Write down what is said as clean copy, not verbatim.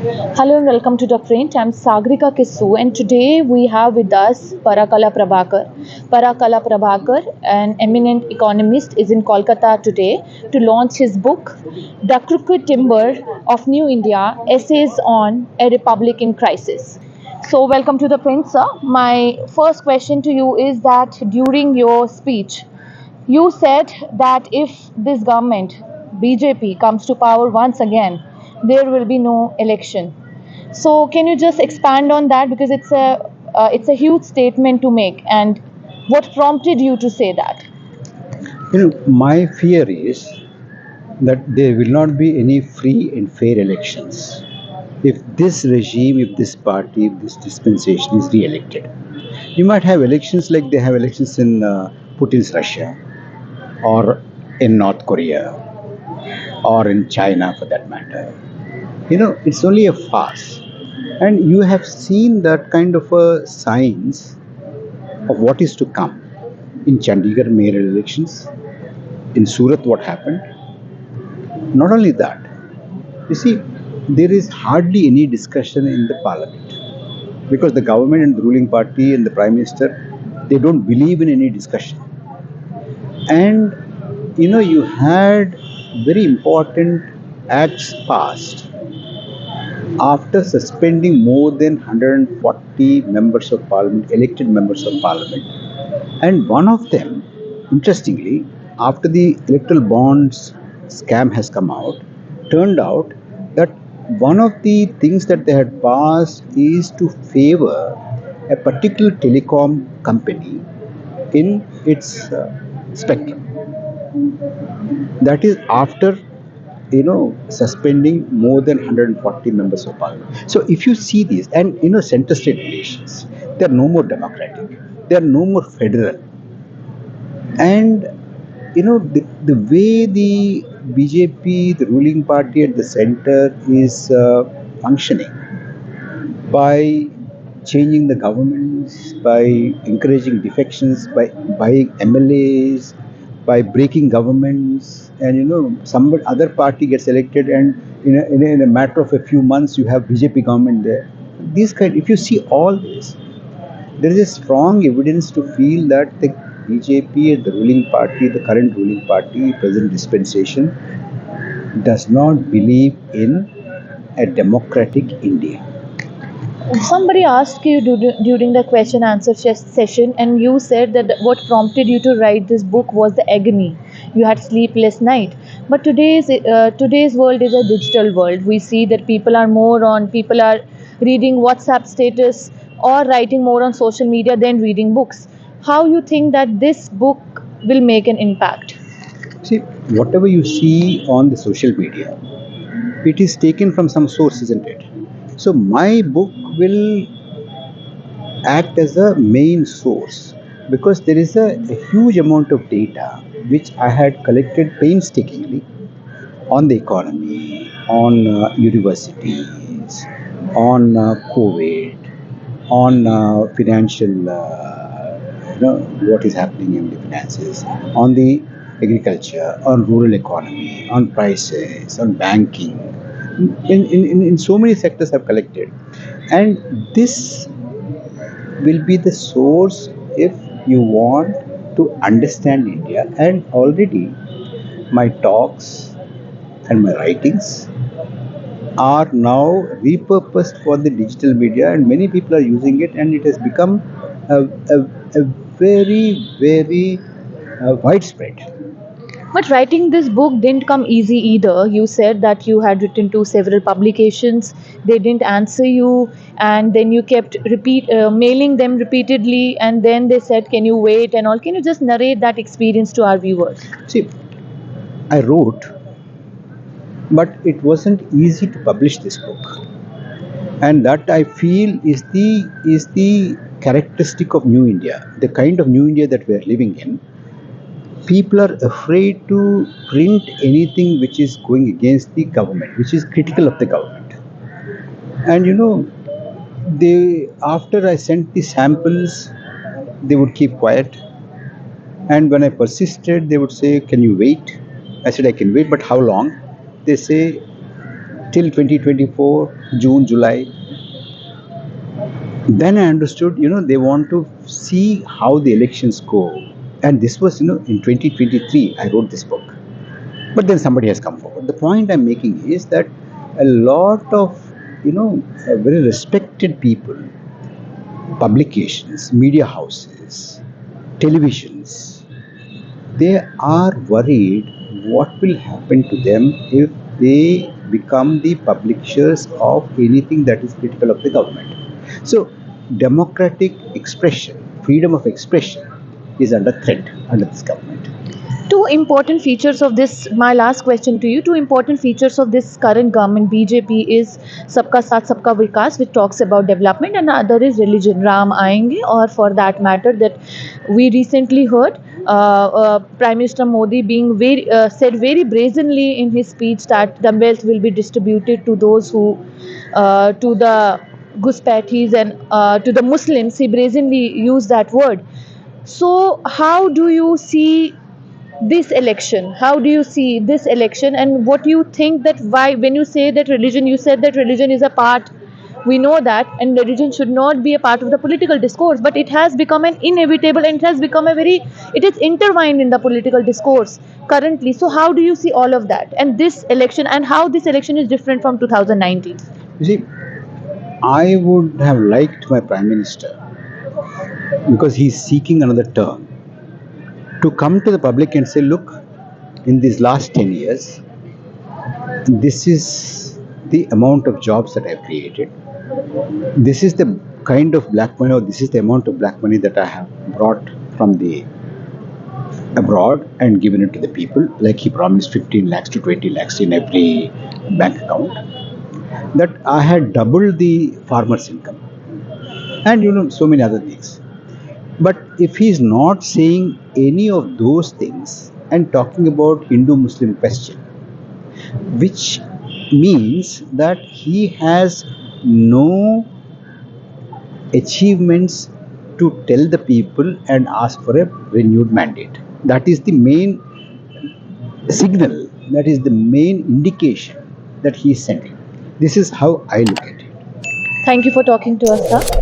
Hello and welcome to ThePrint. I'm Sagrika Kisu and today we have with us Parakala Prabhakar. Parakala Prabhakar, an eminent economist, is in Kolkata today to launch his book, The Crooked Timber of New India, Essays on a Republic in Crisis. So welcome to ThePrint, sir. My first question to you is that during your speech, you said that if this government, BJP, comes to power once again, there will be no election. So can you just expand on that because it's a huge statement to make, and what prompted you to say that? My fear is that there will not be any free and fair elections if this regime, if this party, if this dispensation is re-elected. You might have elections like they have elections in Putin's Russia or in North Korea or in China for that matter. It's only a farce. And you have seen that kind of a signs of what is to come in Chandigarh mayoral elections, in Surat what happened. Not only that, you see, there is hardly any discussion in the parliament because the government and the ruling party and the prime minister, they don't believe in any discussion. And you had very important acts passed after suspending more than 140 members of parliament, elected members of parliament. And one of them, interestingly, after the electoral bonds scam has come out, turned out that one of the things that they had passed is to favor a particular telecom company in its spectrum. That is after suspending more than 140 members of parliament. So if you see these, and center state relations, they are no more democratic, they are no more federal. And the way the BJP, the ruling party at the center, is functioning by changing the governments, by encouraging defections, by buying MLAs, by breaking governments, and some other party gets elected, and in a matter of a few months you have BJP government there. If you see all this, there is a strong evidence to feel that the BJP and the ruling party, the current ruling party, present dispensation, does not believe in a democratic India. Somebody asked you during the question answer session, and you said that what prompted you to write this book was the agony. You had sleepless night. But today's world is a digital world. We see that people are reading WhatsApp status or writing more on social media than reading books. How you think that this book will make an impact? See, whatever you see on the social media, it is taken from some source, isn't it? So my book will act as a main source because there is a huge amount of data which I had collected painstakingly on the economy, on universities, on COVID, on financial, what is happening in the finances, on the agriculture, on rural economy, on prices, on banking. In so many sectors I've collected. And this will be the source if you want to understand India. And already my talks and my writings are now repurposed for the digital media, and many people are using it, and it has become a very, very widespread. But writing this book didn't come easy either. You said that you had written to several publications, they didn't answer you, and then you kept mailing them repeatedly, and then they said, "Can you wait?" and all. Can you just narrate that experience to our viewers? See, I wrote, but it wasn't easy to publish this book, and that I feel is the characteristic of New India, the kind of New India that we are living in. People are afraid to print anything which is going against the government, which is critical of the government. And they, after I sent the samples, they would keep quiet. And when I persisted, they would say, "Can you wait?" I said, "I can wait, but how long?" They say, till 2024, June, July. Then I understood, they want to see how the elections go. And this was, in 2023, I wrote this book. But then somebody has come forward. The point I'm making is that a lot of, very respected people, publications, media houses, televisions, they are worried what will happen to them if they become the publishers of anything that is critical of the government. So, democratic expression, freedom of expression is under threat under this government. Two important features of this, my last question to you, two important features of this current government BJP is Sabka Saath Sabka Vikas, which talks about development, and the other is religion, Ram Aayenge, or for that matter that we recently heard Prime Minister Modi being said very brazenly in his speech that the wealth will be distributed to those who to the Guspattis and to the Muslims. He brazenly used that word. So how do you see this election? How do you see this election, and what do you think that why, when you say that religion, you said that religion is a part, we know that, and religion should not be a part of the political discourse, but it has become an inevitable, and it has become a very, it is intertwined in the political discourse currently. So how do you see all of that and this election, and how this election is different from 2019? You see, I would have liked my Prime Minister, because he's seeking another term, to come to the public and say, look, in these last 10 years, this is the amount of jobs that I've created. This is the kind of black money, or this is the amount of black money that I have brought from the abroad and given it to the people. Like he promised 15 lakhs to 20 lakhs in every bank account. That I had doubled the farmer's income. And so many other things. But if he's not saying any of those things and talking about Hindu-Muslim question, which means that he has no achievements to tell the people and ask for a renewed mandate. That is the main signal, that is the main indication that he is sending. This is how I look at it. Thank you for talking to us, sir.